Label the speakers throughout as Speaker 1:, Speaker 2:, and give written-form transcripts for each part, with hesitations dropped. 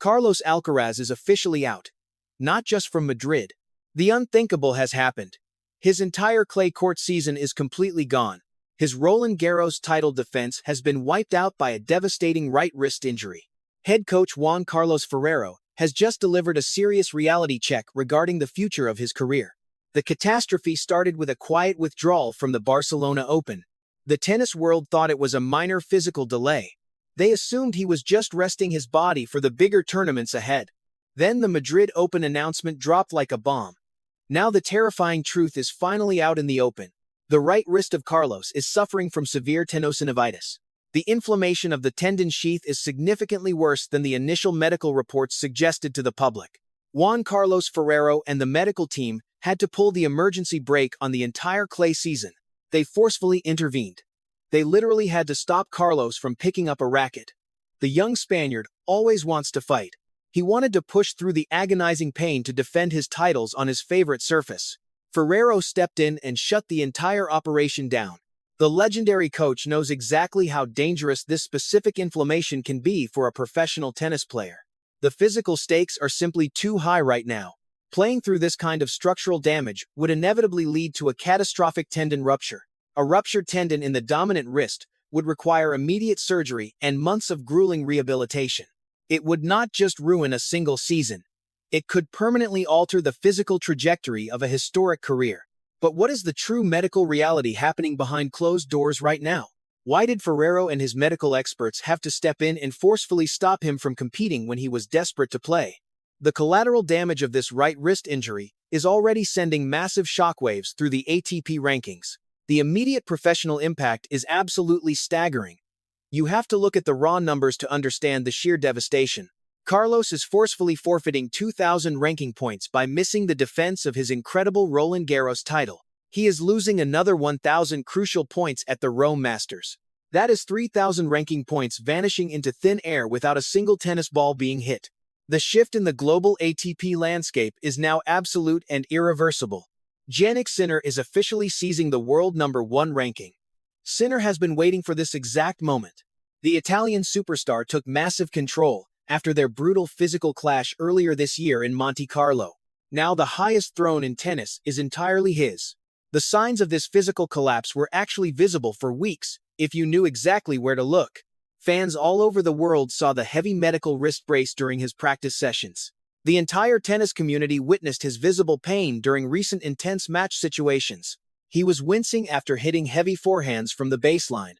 Speaker 1: Carlos Alcaraz is officially out. Not just from Madrid. The unthinkable has happened. His entire clay court season is completely gone. His Roland Garros title defense has been wiped out by a devastating right wrist injury. Head coach Juan Carlos Ferrero has just delivered a serious reality check regarding the future of his career. The catastrophe started with a quiet withdrawal from the Barcelona Open. The tennis world thought it was a minor physical delay. They assumed he was just resting his body for the bigger tournaments ahead. Then the Madrid Open announcement dropped like a bomb. Now the terrifying truth is finally out in the open. The right wrist of Carlos is suffering from severe tenosynovitis. The inflammation of the tendon sheath is significantly worse than the initial medical reports suggested to the public. Juan Carlos Ferrero and the medical team had to pull the emergency brake on the entire clay season. They forcefully intervened. They literally had to stop Carlos from picking up a racket. The young Spaniard always wants to fight. He wanted to push through the agonizing pain to defend his titles on his favorite surface. Ferrero stepped in and shut the entire operation down. The legendary coach knows exactly how dangerous this specific inflammation can be for a professional tennis player. The physical stakes are simply too high right now. Playing through this kind of structural damage would inevitably lead to a catastrophic tendon rupture. A ruptured tendon in the dominant wrist would require immediate surgery and months of grueling rehabilitation. It would not just ruin a single season. It could permanently alter the physical trajectory of a historic career. But what is the true medical reality happening behind closed doors right now? Why did Ferrero and his medical experts have to step in and forcefully stop him from competing when he was desperate to play? The collateral damage of this right wrist injury is already sending massive shockwaves through the ATP rankings. The immediate professional impact is absolutely staggering. You have to look at the raw numbers to understand the sheer devastation. Carlos is forcefully forfeiting 2,000 ranking points by missing the defense of his incredible Roland Garros title. He is losing another 1,000 crucial points at the Rome Masters. That is 3,000 ranking points vanishing into thin air without a single tennis ball being hit. The shift in the global ATP landscape is now absolute and irreversible. Jannik Sinner is officially seizing the world #1 ranking. Sinner has been waiting for this exact moment. The Italian superstar took massive control after their brutal physical clash earlier this year in Monte Carlo. Now the highest throne in tennis is entirely his. The signs of this physical collapse were actually visible for weeks, if you knew exactly where to look. Fans all over the world saw the heavy medical wrist brace during his practice sessions. The entire tennis community witnessed his visible pain during recent intense match situations. He was wincing after hitting heavy forehands from the baseline.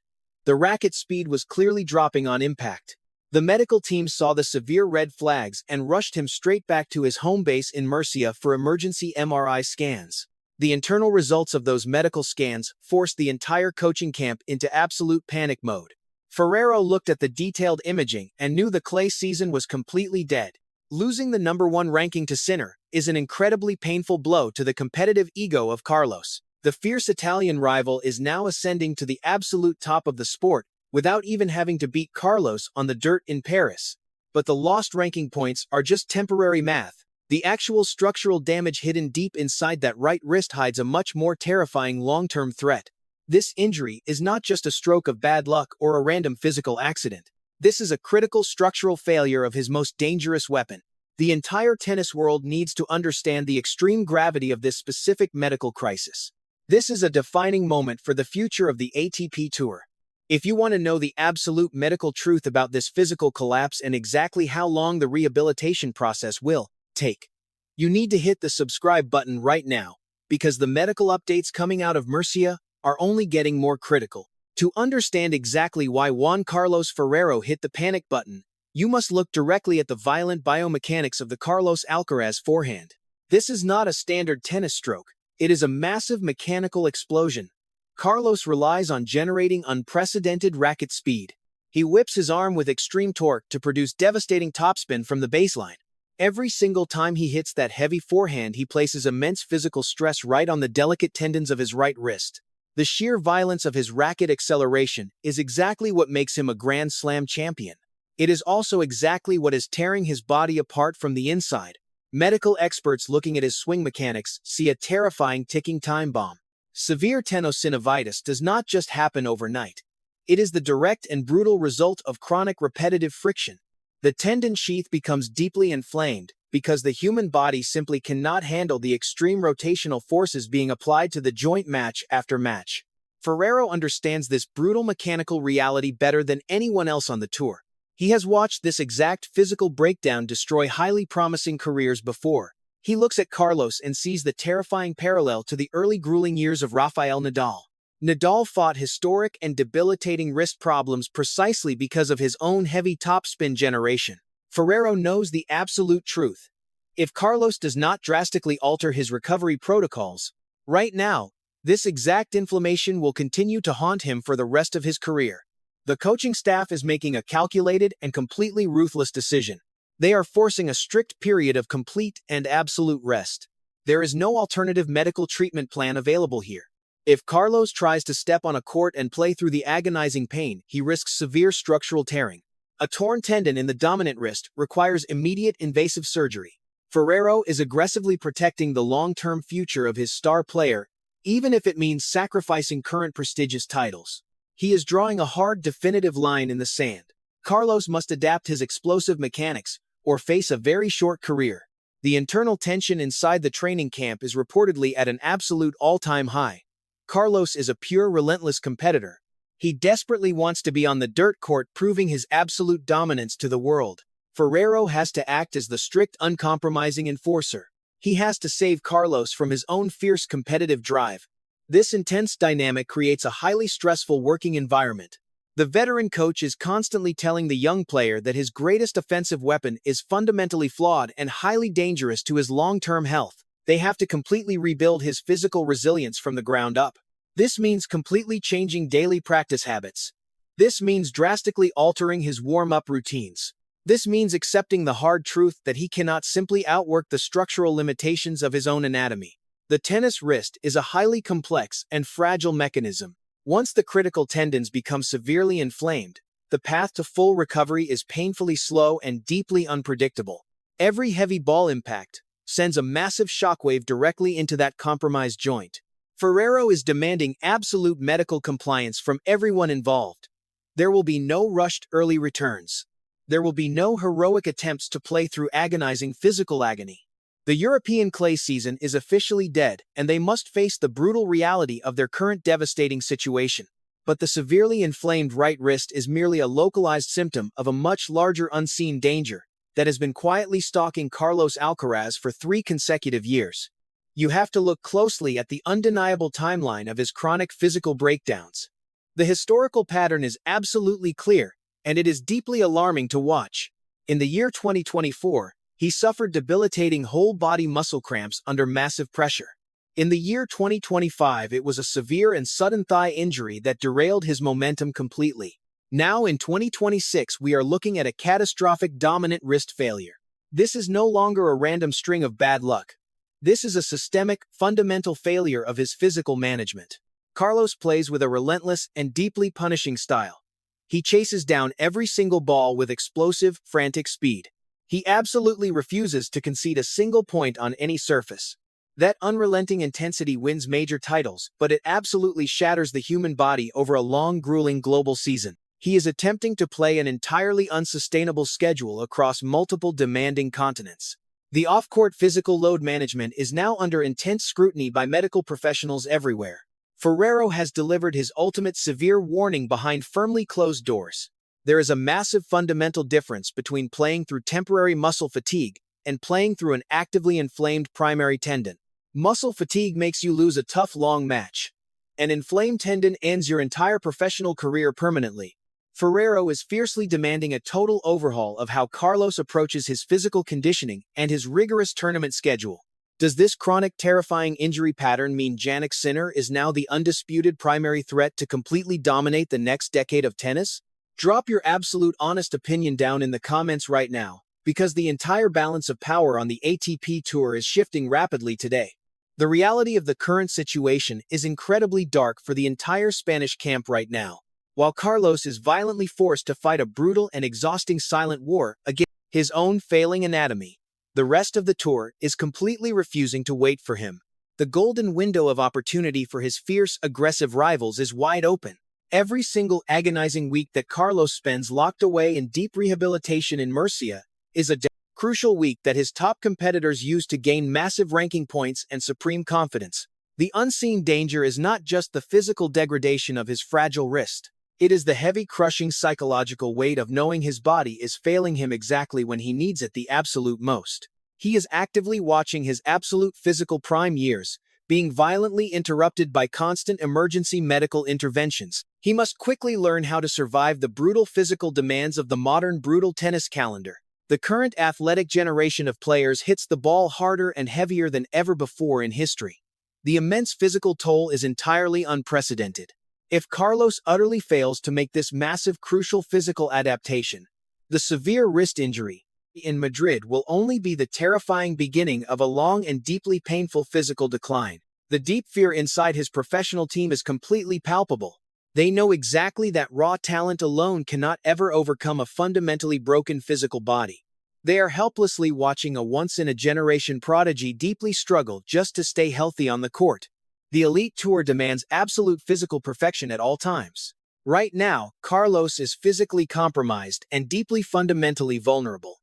Speaker 1: The racket speed was clearly dropping on impact. The medical team saw the severe red flags and rushed him straight back to his home base in Murcia for emergency MRI scans. The internal results of those medical scans forced the entire coaching camp into absolute panic mode. Ferrero looked at the detailed imaging and knew the clay season was completely dead. Losing the #1 ranking to Sinner is an incredibly painful blow to the competitive ego of Carlos. The fierce Italian rival is now ascending to the absolute top of the sport without even having to beat Carlos on the dirt in Paris. But the lost ranking points are just temporary math. The actual structural damage hidden deep inside that right wrist hides a much more terrifying long-term threat. This injury is not just a stroke of bad luck or a random physical accident. This is a critical structural failure of his most dangerous weapon. The entire tennis world needs to understand the extreme gravity of this specific medical crisis. This is a defining moment for the future of the ATP Tour. If you want to know the absolute medical truth about this physical collapse and exactly how long the rehabilitation process will take, you need to hit the subscribe button right now, because the medical updates coming out of Murcia are only getting more critical. To understand exactly why Juan Carlos Ferrero hit the panic button, you must look directly at the violent biomechanics of the Carlos Alcaraz forehand. This is not a standard tennis stroke. It is a massive mechanical explosion. Carlos relies on generating unprecedented racket speed. He whips his arm with extreme torque to produce devastating topspin from the baseline. Every single time he hits that heavy forehand, he places immense physical stress right on the delicate tendons of his right wrist. The sheer violence of his racket acceleration is exactly what makes him a Grand Slam champion. It is also exactly what is tearing his body apart from the inside. Medical experts looking at his swing mechanics see a terrifying ticking time bomb. Severe tenosynovitis does not just happen overnight. It is the direct and brutal result of chronic repetitive friction. The tendon sheath becomes deeply inflamed because the human body simply cannot handle the extreme rotational forces being applied to the joint match after match. Ferrero understands this brutal mechanical reality better than anyone else on the tour. He has watched this exact physical breakdown destroy highly promising careers before. He looks at Carlos and sees the terrifying parallel to the early grueling years of Rafael Nadal. Nadal fought historic and debilitating wrist problems precisely because of his own heavy topspin generation. Ferrero knows the absolute truth. If Carlos does not drastically alter his recovery protocols, right now, this exact inflammation will continue to haunt him for the rest of his career. The coaching staff is making a calculated and completely ruthless decision. They are forcing a strict period of complete and absolute rest. There is no alternative medical treatment plan available here. If Carlos tries to step on a court and play through the agonizing pain, he risks severe structural tearing. A torn tendon in the dominant wrist requires immediate invasive surgery. Ferrero is aggressively protecting the long-term future of his star player, even if it means sacrificing current prestigious titles. He is drawing a hard, definitive line in the sand. Carlos must adapt his explosive mechanics or face a very short career. The internal tension inside the training camp is reportedly at an absolute all-time high. Carlos is a pure, relentless competitor. He desperately wants to be on the dirt court proving his absolute dominance to the world. Ferrero has to act as the strict, uncompromising enforcer. He has to save Carlos from his own fierce competitive drive. This intense dynamic creates a highly stressful working environment. The veteran coach is constantly telling the young player that his greatest offensive weapon is fundamentally flawed and highly dangerous to his long-term health. They have to completely rebuild his physical resilience from the ground up. This means completely changing daily practice habits. This means drastically altering his warm-up routines. This means accepting the hard truth that he cannot simply outwork the structural limitations of his own anatomy. The tennis wrist is a highly complex and fragile mechanism. Once the critical tendons become severely inflamed, the path to full recovery is painfully slow and deeply unpredictable. Every heavy ball impact sends a massive shockwave directly into that compromised joint. Ferrero is demanding absolute medical compliance from everyone involved. There will be no rushed early returns. There will be no heroic attempts to play through agonizing physical agony. The European clay season is officially dead, and they must face the brutal reality of their current devastating situation. But the severely inflamed right wrist is merely a localized symptom of a much larger unseen danger that has been quietly stalking Carlos Alcaraz for 3 consecutive years. You have to look closely at the undeniable timeline of his chronic physical breakdowns. The historical pattern is absolutely clear, and it is deeply alarming to watch. In the year 2024, he suffered debilitating whole-body muscle cramps under massive pressure. In the year 2025, it was a severe and sudden thigh injury that derailed his momentum completely. Now in 2026, we are looking at a catastrophic dominant wrist failure. This is no longer a random string of bad luck. This is a systemic, fundamental failure of his physical management. Carlos plays with a relentless and deeply punishing style. He chases down every single ball with explosive, frantic speed. He absolutely refuses to concede a single point on any surface. That unrelenting intensity wins major titles, but it absolutely shatters the human body over a long, grueling global season. He is attempting to play an entirely unsustainable schedule across multiple demanding continents. The off-court physical load management is now under intense scrutiny by medical professionals everywhere. Ferrero has delivered his ultimate severe warning behind firmly closed doors. There is a massive fundamental difference between playing through temporary muscle fatigue and playing through an actively inflamed primary tendon. Muscle fatigue makes you lose a tough long match. An inflamed tendon ends your entire professional career permanently. Ferrero is fiercely demanding a total overhaul of how Carlos approaches his physical conditioning and his rigorous tournament schedule. Does this chronic, terrifying injury pattern mean Jannik Sinner is now the undisputed primary threat to completely dominate the next decade of tennis? Drop your absolute honest opinion down in the comments right now, because the entire balance of power on the ATP Tour is shifting rapidly today. The reality of the current situation is incredibly dark for the entire Spanish camp right now. While Carlos is violently forced to fight a brutal and exhausting silent war against his own failing anatomy, the rest of the tour is completely refusing to wait for him. The golden window of opportunity for his fierce, aggressive rivals is wide open, Every single agonizing week that Carlos spends locked away in deep rehabilitation in Murcia is a crucial week that his top competitors use to gain massive ranking points and supreme confidence. The unseen danger is not just the physical degradation of his fragile wrist. It is the heavy, crushing psychological weight of knowing his body is failing him exactly when he needs it the absolute most. He is actively watching his absolute physical prime years, being violently interrupted by constant emergency medical interventions. He must quickly learn how to survive the brutal physical demands of the modern brutal tennis calendar. The current athletic generation of players hits the ball harder and heavier than ever before in history. The immense physical toll is entirely unprecedented. If Carlos utterly fails to make this massive crucial physical adaptation, the severe wrist injury in Madrid will only be the terrifying beginning of a long and deeply painful physical decline. The deep fear inside his professional team is completely palpable. They know exactly that raw talent alone cannot ever overcome a fundamentally broken physical body. They are helplessly watching a once-in-a-generation prodigy deeply struggle just to stay healthy on the court. The elite tour demands absolute physical perfection at all times. Right now, Carlos is physically compromised and deeply fundamentally vulnerable.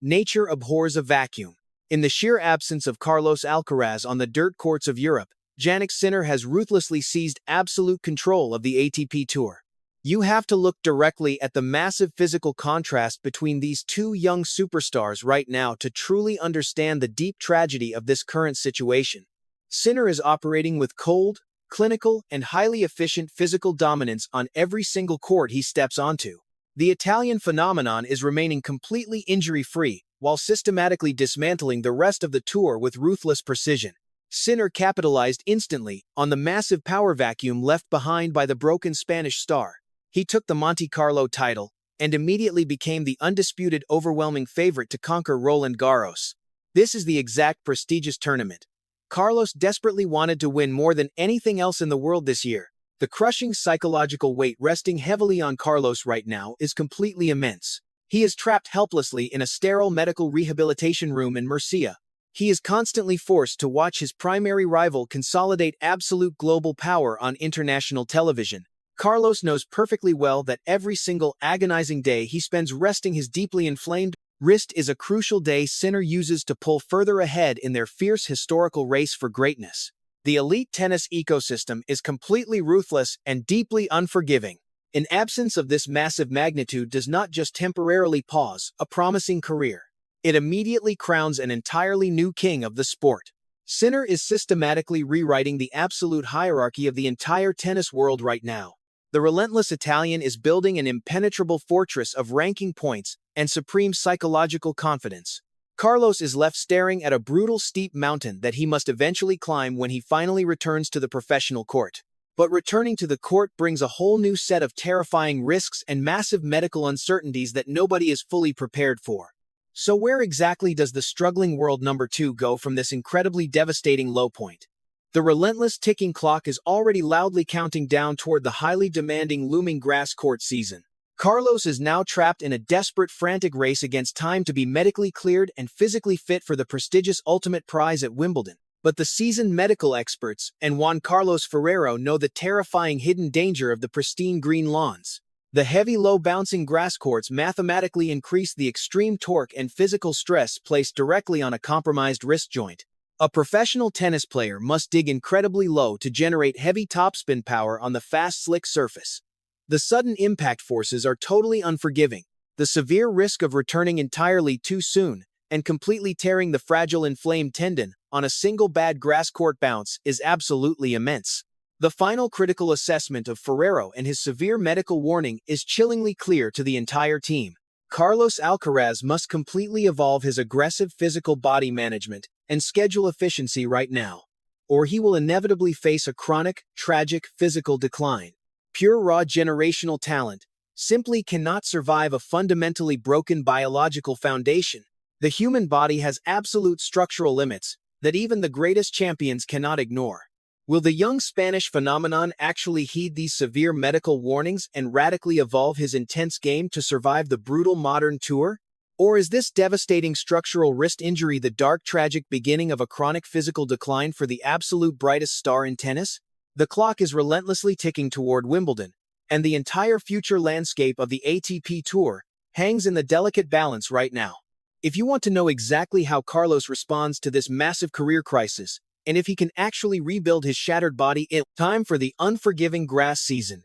Speaker 1: Nature abhors a vacuum. In the sheer absence of Carlos Alcaraz on the dirt courts of Europe, Jannik Sinner has ruthlessly seized absolute control of the ATP Tour. You have to look directly at the massive physical contrast between these two young superstars right now to truly understand the deep tragedy of this current situation. Sinner is operating with cold, clinical, and highly efficient physical dominance on every single court he steps onto. The Italian phenomenon is remaining completely injury-free, while systematically dismantling the rest of the tour with ruthless precision. Sinner capitalized instantly on the massive power vacuum left behind by the broken Spanish star. He took the Monte Carlo title and immediately became the undisputed overwhelming favorite to conquer Roland Garros. This is the exact prestigious tournament Carlos desperately wanted to win more than anything else in the world this year. The crushing psychological weight resting heavily on Carlos right now is completely immense. He is trapped helplessly in a sterile medical rehabilitation room in Murcia. He is constantly forced to watch his primary rival consolidate absolute global power on international television. Carlos knows perfectly well that every single agonizing day he spends resting his deeply inflamed wrist is a crucial day Sinner uses to pull further ahead in their fierce historical race for greatness. The elite tennis ecosystem is completely ruthless and deeply unforgiving. An absence of this massive magnitude does not just temporarily pause a promising career. It immediately crowns an entirely new king of the sport. Sinner is systematically rewriting the absolute hierarchy of the entire tennis world right now. The relentless Italian is building an impenetrable fortress of ranking points and supreme psychological confidence. Carlos is left staring at a brutal steep mountain that he must eventually climb when he finally returns to the professional court. But returning to the court brings a whole new set of terrifying risks and massive medical uncertainties that nobody is fully prepared for. So where exactly does the struggling world number 2 go from this incredibly devastating low point? The relentless ticking clock is already loudly counting down toward the highly demanding looming grass court season. Carlos is now trapped in a desperate, frantic race against time to be medically cleared and physically fit for the prestigious ultimate prize at Wimbledon. But the seasoned medical experts and Juan Carlos Ferrero know the terrifying hidden danger of the pristine green lawns. The heavy, low-bouncing grass courts mathematically increase the extreme torque and physical stress placed directly on a compromised wrist joint. A professional tennis player must dig incredibly low to generate heavy topspin power on the fast, slick surface. The sudden impact forces are totally unforgiving. The severe risk of returning entirely too soon and completely tearing the fragile inflamed tendon on a single bad grass court bounce is absolutely immense. The final critical assessment of Ferrero and his severe medical warning is chillingly clear to the entire team. Carlos Alcaraz must completely evolve his aggressive physical body management and schedule efficiency right now, or he will inevitably face a chronic, tragic physical decline. Pure raw generational talent simply cannot survive a fundamentally broken biological foundation. The human body has absolute structural limits that even the greatest champions cannot ignore. Will the young Spanish phenomenon actually heed these severe medical warnings and radically evolve his intense game to survive the brutal modern tour? Or is this devastating structural wrist injury the dark, tragic beginning of a chronic physical decline for the absolute brightest star in tennis? The clock is relentlessly ticking toward Wimbledon, and the entire future landscape of the ATP Tour hangs in the delicate balance right now. If you want to know exactly how Carlos responds to this massive career crisis, and if he can actually rebuild his shattered body in time for the unforgiving grass season,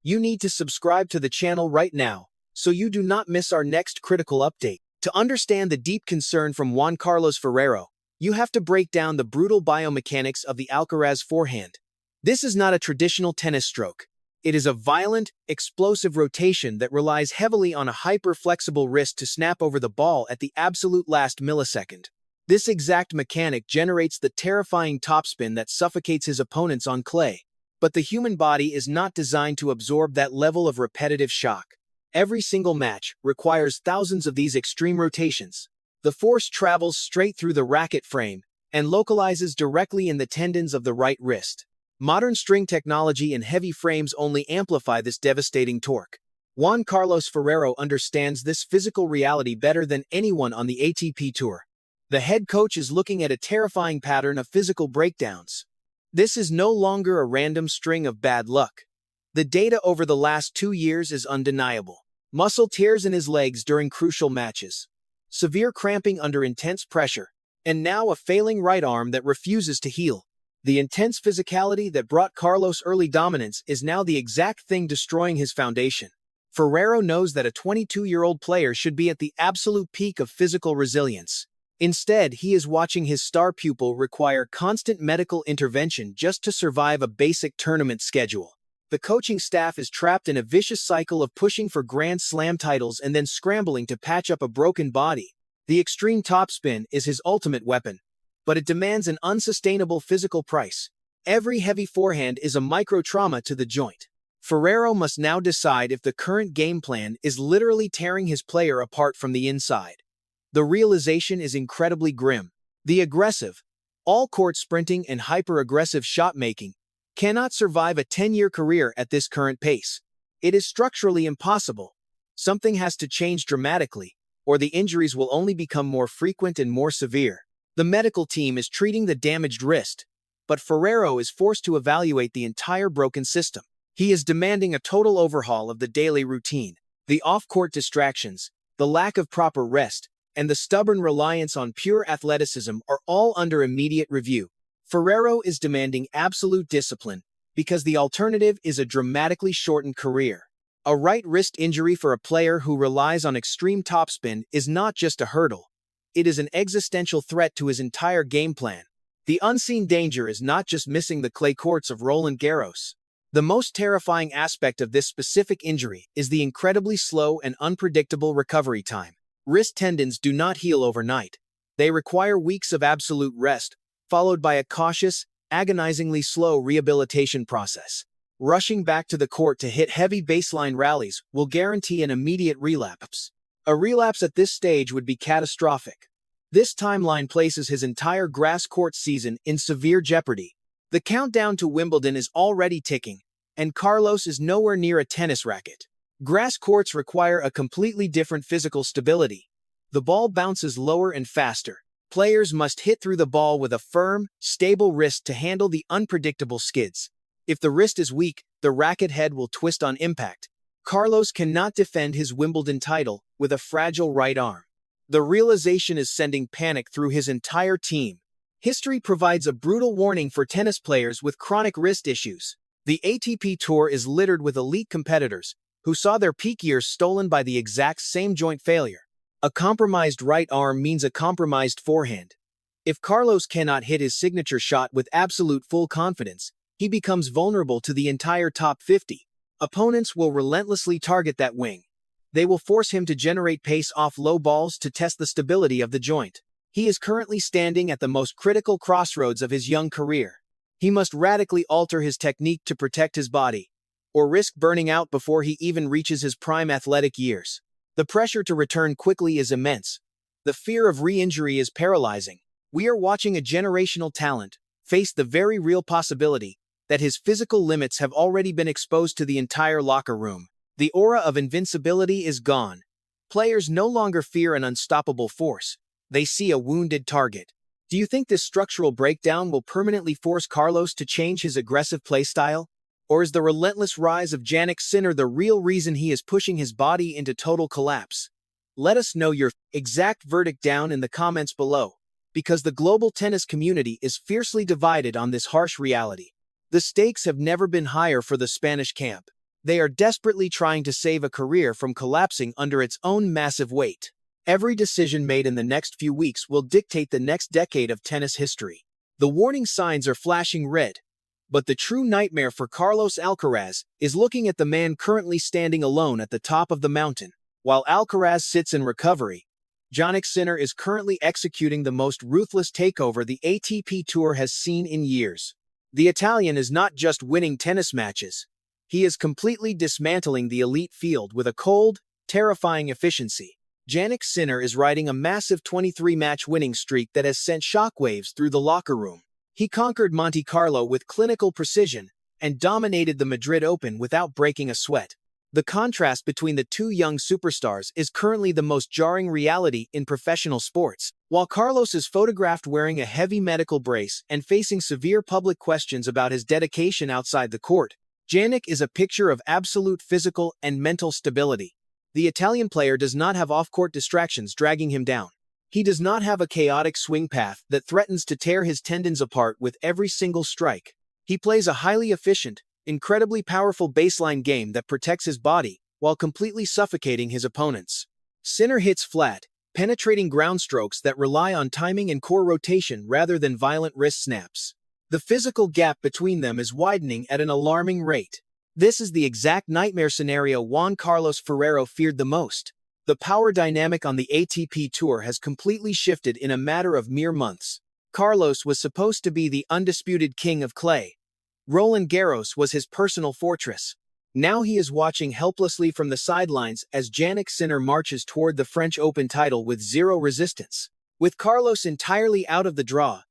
Speaker 1: you need to subscribe to the channel right now so you do not miss our next critical update. To understand the deep concern from Juan Carlos Ferrero, you have to break down the brutal biomechanics of the Alcaraz forehand. This is not a traditional tennis stroke. It is a violent, explosive rotation that relies heavily on a hyper-flexible wrist to snap over the ball at the absolute last millisecond. This exact mechanic generates the terrifying topspin that suffocates his opponents on clay. But the human body is not designed to absorb that level of repetitive shock. Every single match requires thousands of these extreme rotations. The force travels straight through the racket frame and localizes directly in the tendons of the right wrist. Modern string technology and heavy frames only amplify this devastating torque. Juan Carlos Ferrero understands this physical reality better than anyone on the ATP Tour. The head coach is looking at a terrifying pattern of physical breakdowns. This is no longer a random string of bad luck. The data over the last 2 years is undeniable. Muscle tears in his legs during crucial matches, severe cramping under intense pressure, and now a failing right arm that refuses to heal. The intense physicality that brought Carlos early dominance is now the exact thing destroying his foundation. Ferrero knows that a 22-year-old player should be at the absolute peak of physical resilience. Instead, he is watching his star pupil require constant medical intervention just to survive a basic tournament schedule. The coaching staff is trapped in a vicious cycle of pushing for Grand Slam titles and then scrambling to patch up a broken body. The extreme topspin is his ultimate weapon, but it demands an unsustainable physical price. Every heavy forehand is a micro-trauma to the joint. Ferrero must now decide if the current game plan is literally tearing his player apart from the inside. The realization is incredibly grim. The aggressive, all-court sprinting and hyper-aggressive shot-making cannot survive a 10-year career at this current pace. It is structurally impossible. Something has to change dramatically, or the injuries will only become more frequent and more severe. The medical team is treating the damaged wrist, but Ferrero is forced to evaluate the entire broken system. He is demanding a total overhaul of the daily routine. The off-court distractions, the lack of proper rest, and the stubborn reliance on pure athleticism are all under immediate review. Ferrero is demanding absolute discipline because the alternative is a dramatically shortened career. A right wrist injury for a player who relies on extreme topspin is not just a hurdle. It is an existential threat to his entire game plan. The unseen danger is not just missing the clay courts of Roland Garros. The most terrifying aspect of this specific injury is the incredibly slow and unpredictable recovery time. Wrist tendons do not heal overnight. They require weeks of absolute rest, followed by a cautious, agonizingly slow rehabilitation process. Rushing back to the court to hit heavy baseline rallies will guarantee an immediate relapse. A relapse at this stage would be catastrophic. This timeline places his entire grass court season in severe jeopardy. The countdown to Wimbledon is already ticking, and Carlos is nowhere near a tennis racket. Grass courts require a completely different physical stability. The ball bounces lower and faster. Players must hit through the ball with a firm, stable wrist to handle the unpredictable skids. If the wrist is weak, the racket head will twist on impact. Carlos cannot defend his Wimbledon title with a fragile right arm. The realization is sending panic through his entire team. History provides a brutal warning for tennis players with chronic wrist issues. The ATP Tour is littered with elite competitors who saw their peak years stolen by the exact same joint failure. A compromised right arm means a compromised forehand. If Carlos cannot hit his signature shot with absolute full confidence, he becomes vulnerable to the entire top 50. Opponents will relentlessly target that wing. They will force him to generate pace off low balls to test the stability of the joint. He is currently standing at the most critical crossroads of his young career. He must radically alter his technique to protect his body, or risk burning out before he even reaches his prime athletic years. The pressure to return quickly is immense. The fear of re-injury is paralyzing. We are watching a generational talent face the very real possibility that his physical limits have already been exposed to the entire locker room. The aura of invincibility is gone. Players no longer fear an unstoppable force. They see a wounded target. Do you think this structural breakdown will permanently force Carlos to change his aggressive play style? Or is the relentless rise of Jannik Sinner the real reason he is pushing his body into total collapse? Let us know your exact verdict down in the comments below, because the global tennis community is fiercely divided on this harsh reality. The stakes have never been higher for the Spanish camp. They are desperately trying to save a career from collapsing under its own massive weight. Every decision made in the next few weeks will dictate the next decade of tennis history. The warning signs are flashing red. But the true nightmare for Carlos Alcaraz is looking at the man currently standing alone at the top of the mountain. While Alcaraz sits in recovery, Jannik Sinner is currently executing the most ruthless takeover the ATP Tour has seen in years. The Italian is not just winning tennis matches. He is completely dismantling the elite field with a cold, terrifying efficiency. Jannik Sinner is riding a massive 23-match winning streak that has sent shockwaves through the locker room. He conquered Monte Carlo with clinical precision and dominated the Madrid Open without breaking a sweat. The contrast between the two young superstars is currently the most jarring reality in professional sports. While Carlos is photographed wearing a heavy medical brace and facing severe public questions about his dedication outside the court, Jannik is a picture of absolute physical and mental stability. The Italian player does not have off-court distractions dragging him down. He does not have a chaotic swing path that threatens to tear his tendons apart with every single strike. He plays a highly efficient, incredibly powerful baseline game that protects his body while completely suffocating his opponents. Sinner hits flat, penetrating ground strokes that rely on timing and core rotation rather than violent wrist snaps. The physical gap between them is widening at an alarming rate. This is the exact nightmare scenario Juan Carlos Ferrero feared the most. The power dynamic on the ATP Tour has completely shifted in a matter of mere months. Carlos was supposed to be the undisputed king of clay. Roland Garros was his personal fortress. Now he is watching helplessly from the sidelines as Jannik Sinner marches toward the French Open title with zero resistance. With Carlos entirely out of the draw,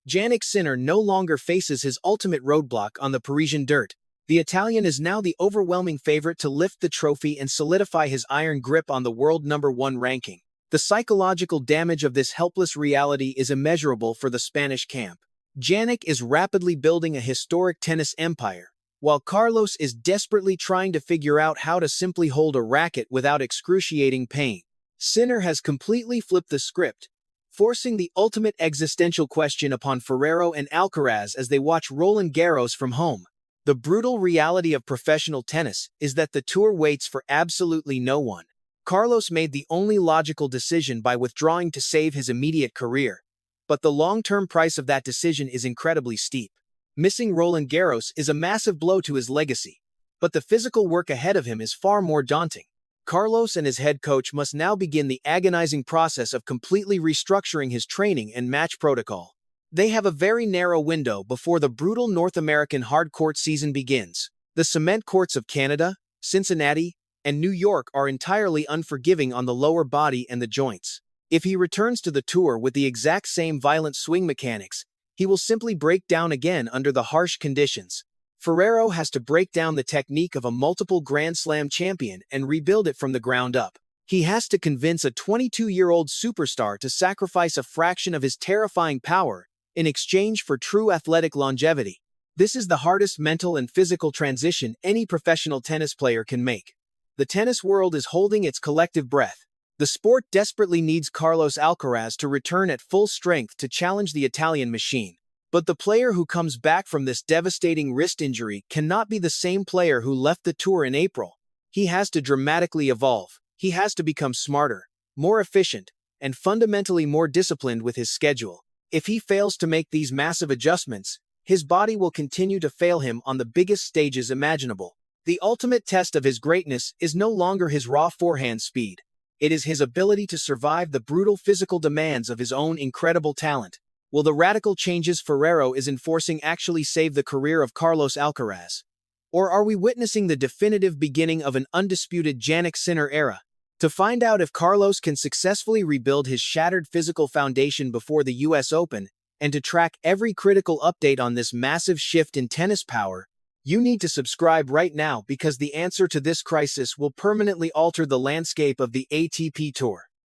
Speaker 1: Jannik Sinner no longer faces his ultimate roadblock on the Parisian dirt. The Italian is now the overwhelming favorite to lift the trophy and solidify his iron grip on the world #1 ranking. The psychological damage of this helpless reality is immeasurable for the Spanish camp. Jannik is rapidly building a historic tennis empire, while Carlos is desperately trying to figure out how to simply hold a racket without excruciating pain. Sinner has completely flipped the script, forcing the ultimate existential question upon Ferrero and Alcaraz as they watch Roland Garros from home. The brutal reality of professional tennis is that the tour waits for absolutely no one. Carlos made the only logical decision by withdrawing to save his immediate career, but the long-term price of that decision is incredibly steep. Missing Roland Garros is a massive blow to his legacy, but the physical work ahead of him is far more daunting. Carlos and his head coach must now begin the agonizing process of completely restructuring his training and match protocol. They have a very narrow window before the brutal North American hard-court season begins. The cement courts of Canada, Cincinnati, and New York are entirely unforgiving on the lower body and the joints. If he returns to the tour with the exact same violent swing mechanics, he will simply break down again under the harsh conditions. Ferrero has to break down the technique of a multiple Grand Slam champion and rebuild it from the ground up. He has to convince a 22-year-old superstar to sacrifice a fraction of his terrifying power in exchange for true athletic longevity. This is the hardest mental and physical transition any professional tennis player can make. The tennis world is holding its collective breath. The sport desperately needs Carlos Alcaraz to return at full strength to challenge the Italian machine. But the player who comes back from this devastating wrist injury cannot be the same player who left the tour in April. He has to dramatically evolve. He has to become smarter, more efficient, and fundamentally more disciplined with his schedule. If he fails to make these massive adjustments, his body will continue to fail him on the biggest stages imaginable. The ultimate test of his greatness is no longer his raw forehand speed. It is his ability to survive the brutal physical demands of his own incredible talent. Will the radical changes Ferrero is enforcing actually save the career of Carlos Alcaraz? Or are we witnessing the definitive beginning of an undisputed Jannik Sinner era? To find out if Carlos can successfully rebuild his shattered physical foundation before the US Open, and to track every critical update on this massive shift in tennis power, you need to subscribe right now because the answer to this crisis will permanently alter the landscape of the ATP Tour.